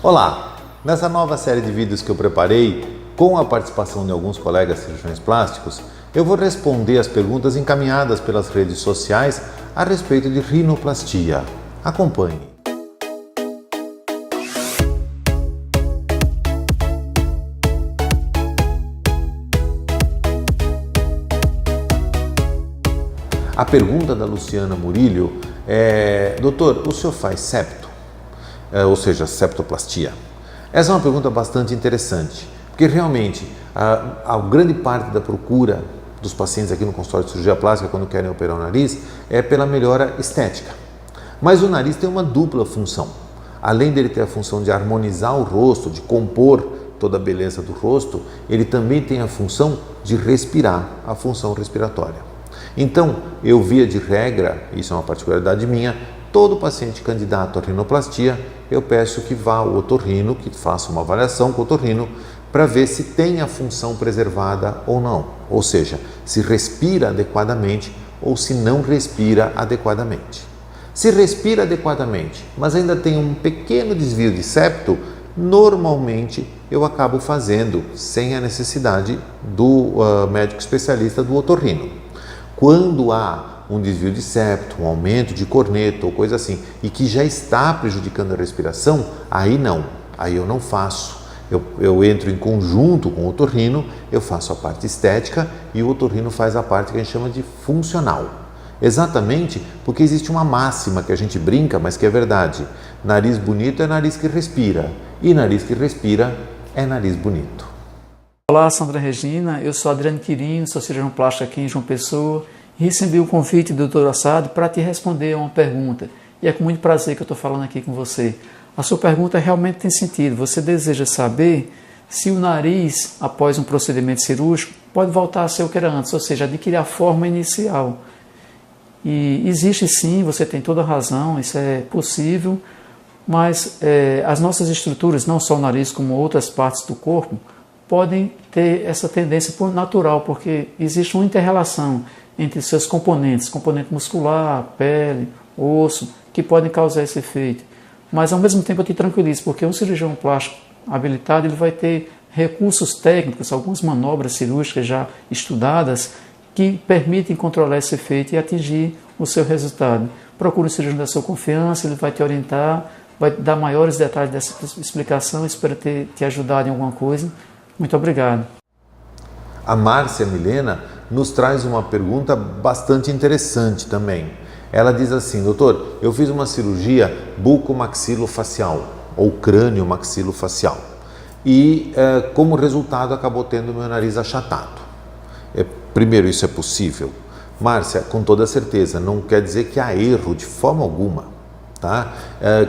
Olá! Nessa nova série de vídeos que eu preparei, com a participação de alguns colegas cirurgiões plásticos, eu vou responder as perguntas encaminhadas pelas redes sociais a respeito de rinoplastia. Acompanhe! A pergunta da Luciana Murilho é: doutor, o senhor faz septo? Ou seja, septoplastia? Essa é uma pergunta bastante interessante, porque realmente a grande parte da procura dos pacientes aqui no consultório de cirurgia plástica quando querem operar o nariz é pela melhora estética. Mas o nariz tem uma dupla função. Além dele ter a função de harmonizar o rosto, de compor toda a beleza do rosto, ele também tem a função de respirar, a função respiratória. Então, eu via de regra, isso é uma particularidade minha, todo paciente candidato à rinoplastia, eu peço que vá ao otorrino, que faça uma avaliação com o otorrino, para ver se tem a função preservada ou não. Ou seja, se respira adequadamente ou se não respira adequadamente. Se respira adequadamente, mas ainda tem um pequeno desvio de septo, normalmente eu acabo fazendo sem a necessidade do médico especialista do otorrino. Quando há um desvio de septo, um aumento de corneta ou coisa assim, e que já está prejudicando a respiração, aí não, aí eu não faço. Eu entro em conjunto com o otorrino, eu faço a parte estética e o otorrino faz a parte que a gente chama de funcional. Exatamente porque existe uma máxima que a gente brinca, mas que é verdade. Nariz bonito é nariz que respira, e nariz que respira é nariz bonito. Olá, Sandra Regina, eu sou Adriano Quirino, sou cirurgião plástico aqui em João Pessoa e recebi o convite do Dr. Assad para te responder a uma pergunta e é com muito prazer que eu estou falando aqui com você. A sua pergunta realmente tem sentido, você deseja saber se o nariz, após um procedimento cirúrgico, pode voltar a ser o que era antes, ou seja, adquirir a forma inicial. E existe sim, você tem toda a razão, isso é possível, mas as nossas estruturas, não só o nariz como outras partes do corpo, podem ter essa tendência natural, porque existe uma inter-relação entre seus componentes, componente muscular, pele, osso, que podem causar esse efeito. Mas ao mesmo tempo eu te tranquilizo, porque um cirurgião plástico habilitado ele vai ter recursos técnicos, algumas manobras cirúrgicas já estudadas, que permitem controlar esse efeito e atingir o seu resultado. Procure um cirurgião da sua confiança, ele vai te orientar, vai dar maiores detalhes dessa explicação, espero ter te ajudado em alguma coisa. Muito obrigado. A Márcia Milena nos traz uma pergunta bastante interessante também. Ela diz assim: doutor, eu fiz uma cirurgia bucomaxilofacial ou crânio-maxilofacial e como resultado acabou tendo meu nariz achatado. Primeiro, isso é possível? Márcia, com toda certeza, não quer dizer que há erro de forma alguma. Tá?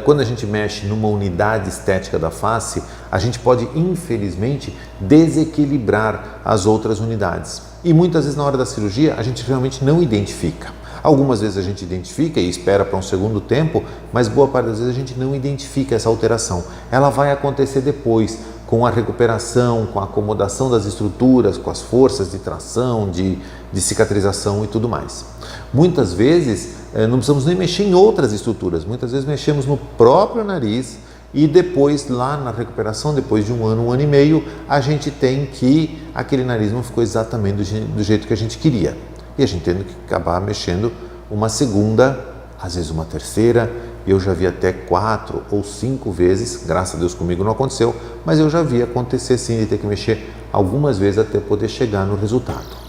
Quando a gente mexe numa unidade estética da face, a gente pode, infelizmente, desequilibrar as outras unidades. E muitas vezes na hora da cirurgia a gente realmente não identifica. Algumas vezes a gente identifica e espera para um segundo tempo, mas boa parte das vezes a gente não identifica essa alteração. Ela vai acontecer depois, com a recuperação, com a acomodação das estruturas, com as forças de tração, de cicatrização e tudo mais. Muitas vezes não precisamos nem mexer em outras estruturas, muitas vezes mexemos no próprio nariz e depois lá na recuperação, depois de um ano e meio, a gente tem que aquele nariz não ficou exatamente do jeito que a gente queria. E a gente tendo que acabar mexendo uma segunda, às vezes uma terceira, eu já vi até 4 ou 5 vezes, graças a Deus comigo não aconteceu, mas eu já vi acontecer sim de ter que mexer algumas vezes até poder chegar no resultado.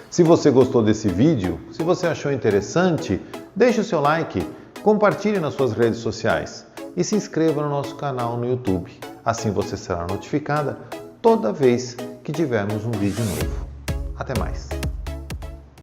Se você gostou desse vídeo, se você achou interessante, deixe o seu like, compartilhe nas suas redes sociais e se inscreva no nosso canal no YouTube. Assim você será notificada toda vez que tivermos um vídeo novo. Até mais!